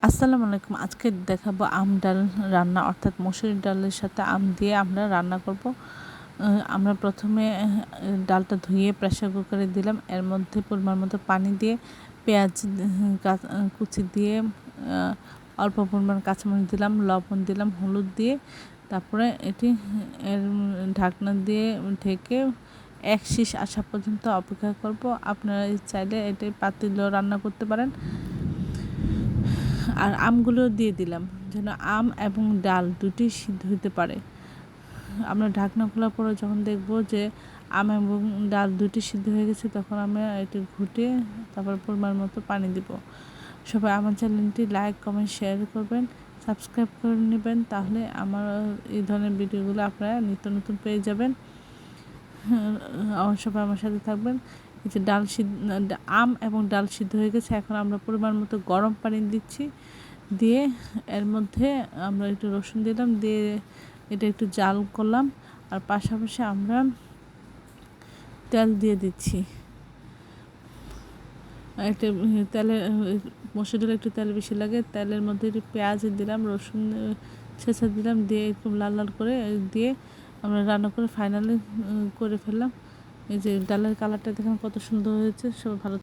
আসসালামু আলাইকুম। আজকে দেখাবো আম ডাল রান্না, অর্থাৎ মসুরির ডালের সাথে আম দিয়ে আমরা রান্না করব। আমরা প্রথমে ডালটা ধুয়ে প্রেসার কুকারে দিলাম। এর মধ্যে পরিমাণ মতো পানি দিয়ে পেঁয়াজ কুচি দিয়ে অল্প পরিমাণ কাঁচামরিচ দিলাম, লবণ দিলাম, হলুদ দিয়ে তারপরে এটি এর ঢাকনা দিয়ে ঢেকে এক শীষ আসা পর্যন্ত অপেক্ষা করব। আপনারা চাইলে এটি পাতিলেও রান্না করতে পারেন। আর আমগুলো দিয়ে দিলাম যেন আম এবং ডাল দুটি সিদ্ধ হতে পারে। আমরা ঢাকনা খোলার পরে যখন দেখব যে আম এবং ডাল দুটি সিদ্ধ হয়ে গেছে, তখন আমরা এটি ঘুটে তারপর পরিমাণ মতো পানি দিব। সবাই আমার চ্যানেলটি লাইক, কমেন্ট, শেয়ার করবেন, সাবস্ক্রাইব করে নেবেন, তাহলে আমার এই ধরনের ভিডিওগুলো আপনারা নিত্য নতুন পেয়ে যাবেন। সবাই আমার সাথে থাকবেন। এই যে আম এবং ডাল সিদ্ধ হয়ে গেছে, এখন আমরা পরিমাণ মতো গরম পানি দিচ্ছি। দিয়ে এর মধ্যে আমরা একটু রসুন দিলাম, দিয়ে এটা একটু জাল করলাম। আর পাশাপাশি আমরা তেল দিয়ে দিচ্ছি। একটা মসুর ডালে একটু তেল বেশি লাগে। তেলের মধ্যে একটু পেঁয়াজ দিলাম, রসুন ছেঁচা দিলাম, দিয়ে একটু লাল লাল করে দিয়ে আমরা রান্না করে ফাইনালি করে ফেললাম। এই যে ডালের কালারটা দেখেন কত সুন্দর হয়েছে। সবাই ভালো